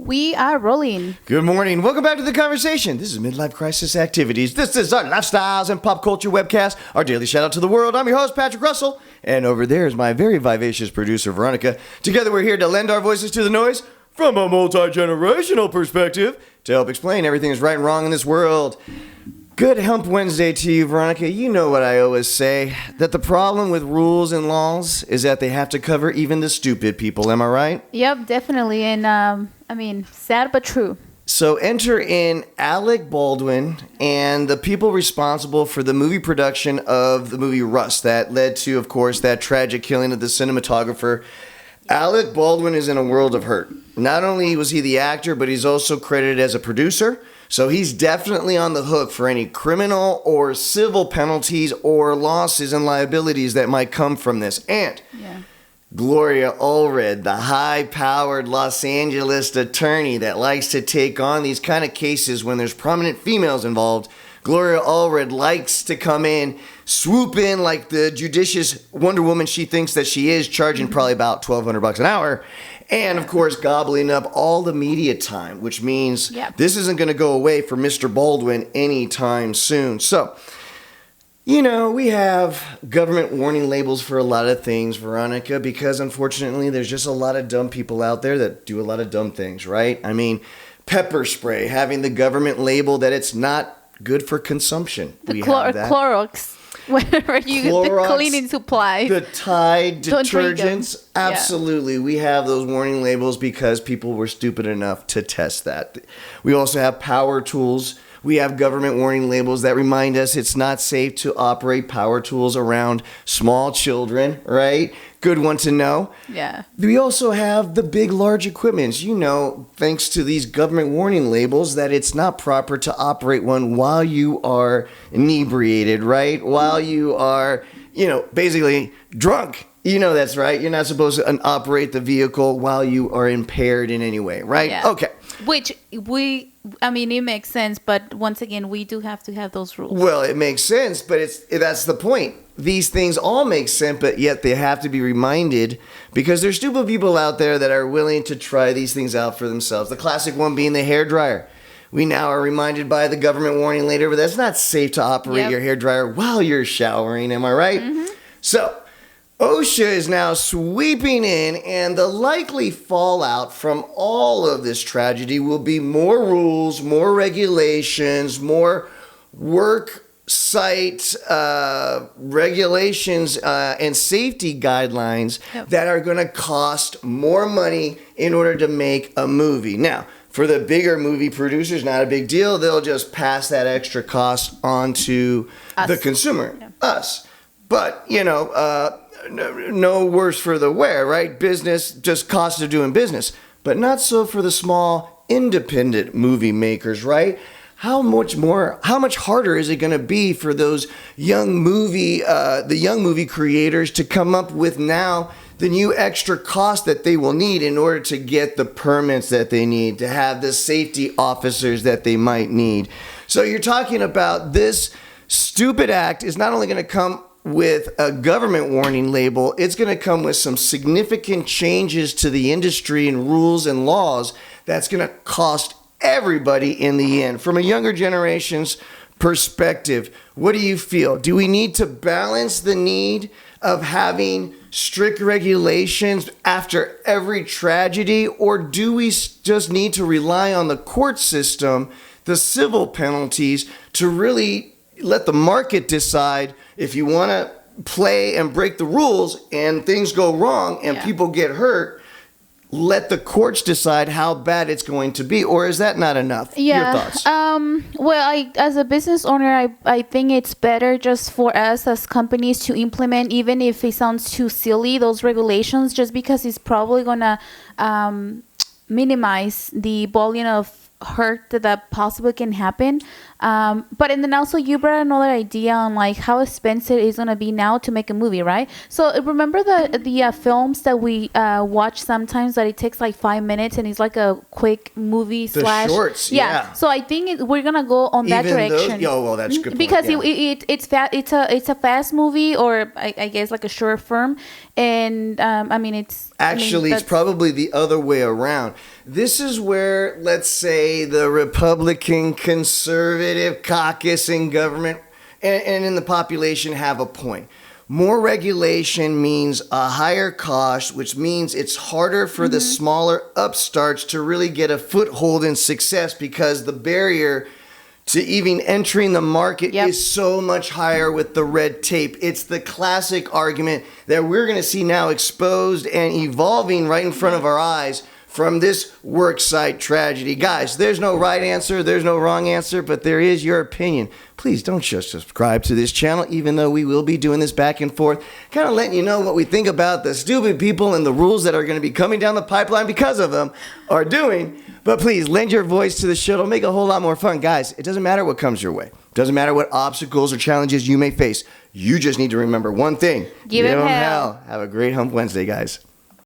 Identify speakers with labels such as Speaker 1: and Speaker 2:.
Speaker 1: We are rolling.
Speaker 2: Good morning. Welcome back to the conversation. This is Midlife Crisis Activities. This is our lifestyles and pop culture webcast, our daily shout out to the world. I'm your host, Patrick Russell, and over there is my very vivacious producer, Veronica. Together, we're here to lend our voices to the noise from a multi-generational perspective to help explain everything is right and wrong in this world. Good Hump Wednesday to you, Veronica. You know what I always say, that the problem with rules and laws is that they have to cover even the stupid people. Am I right?
Speaker 1: Yep, definitely. And, sad but true.
Speaker 2: So enter in Alec, Baldwin, and the people responsible for the movie production of the movie Rust that led to, of course, that tragic killing of the cinematographer. Alec Baldwin is in a world of hurt. Not only was he the actor, but he's also credited as a producer. So he's definitely on the hook for any criminal or civil penalties or losses and liabilities that might come from this. And Gloria Allred, the high-powered Los Angeles attorney that likes to take on these kind of cases when there's prominent females involved, Gloria Allred likes to come in, swoop in like the judicious Wonder Woman she thinks that she is, charging probably about $1,200 an hour. And, of course, gobbling up all the media time, which means this isn't going to go away for Mr. Baldwin anytime soon. So, you know, we have government warning labels for a lot of things, Veronica, because, unfortunately, there's just a lot of dumb people out there that do a lot of dumb things, right? I mean, pepper spray, having the government label that it's not good for consumption.
Speaker 1: The Clorox. Whenever you
Speaker 2: Clorox,
Speaker 1: the cleaning supplies,
Speaker 2: the Tide detergents, absolutely. We have those warning labels because people were stupid enough to test that. We also have power tools. We have government warning labels that remind us it's not safe to operate power tools around small children, right? Good one to know.
Speaker 1: Yeah.
Speaker 2: We also have the big, large equipments. You know, thanks to these government warning labels, that it's not proper to operate one while you are inebriated, right? While you are, basically drunk. You know that's right. You're not supposed to operate the vehicle while you are impaired in any way, right?
Speaker 1: Yeah.
Speaker 2: Okay.
Speaker 1: Which it makes sense, but once again, we do have to have those rules.
Speaker 2: Well, it makes sense, but that's the point. These things all make sense, but yet they have to be reminded because there's stupid people out there that are willing to try these things out for themselves. The classic one being the hairdryer. We now are reminded by the government warning later, but that's not safe to operate your hairdryer while you're showering. Am I right? Mm-hmm. So OSHA is now sweeping in, and the likely fallout from all of this tragedy will be more rules, more regulations, more work site regulations and safety guidelines that are going to cost more money in order to make a movie. Now, for the bigger movie producers, not a big deal. They'll just pass that extra cost on to the consumer, us. But, no worse for the wear, right? Business, just cost of doing business. But not so for the small independent movie makers, right? How much harder is it going to be for those the young movie creators to come up with now the new extra cost that they will need in order to get the permits that they need, to have the safety officers that they might need? So you're talking about this stupid act is not only going to come with a government warning label, it's going to come with some significant changes to the industry and rules and laws that's going to cost everybody in the end. From a younger generation's perspective, what do you feel? Do we need to balance the need of having strict regulations after every tragedy, or do we just need to rely on the court system, the civil penalties, to really let the market decide if you want to play and break the rules and things go wrong and people get hurt? Let the courts decide how bad it's going to be, or is that not enough?
Speaker 1: Yeah.
Speaker 2: Your thoughts?
Speaker 1: As a business owner, I think it's better just for us as companies to implement, even if it sounds too silly, those regulations, just because it's probably gonna minimize the volume of hurt that possibly can happen. But and then also you brought another idea on like how expensive it's gonna be now to make a movie, right? So remember the films that we watch sometimes that it takes like 5 minutes and it's like a quick movie
Speaker 2: The
Speaker 1: slash
Speaker 2: shorts, yeah.
Speaker 1: So I think we're gonna go on that
Speaker 2: Even
Speaker 1: direction.
Speaker 2: well, that's a good point,
Speaker 1: because
Speaker 2: yeah.
Speaker 1: it's a fast movie, or I guess like a short film, and I mean it's
Speaker 2: It's probably the other way around. This is where, let's say, the Republican conservative caucus in government and in the population have a point. More regulation means a higher cost, which means it's harder for the smaller upstarts to really get a foothold in success because the barrier to even entering the market is so much higher with the red tape. It's the classic argument that we're going to see now exposed and evolving right in front of our eyes from this worksite tragedy. Guys, there's no right answer, there's no wrong answer, but there is your opinion. Please don't just subscribe to this channel, even though we will be doing this back and forth, kind of letting you know what we think about the stupid people and the rules that are going to be coming down the pipeline because of them are doing. But please, lend your voice to the show. It'll make it a whole lot more fun. Guys, it doesn't matter what comes your way. It doesn't matter what obstacles or challenges you may face. You just need to remember one thing.
Speaker 1: Give 'em hell.
Speaker 2: Have a great Hump Wednesday, guys.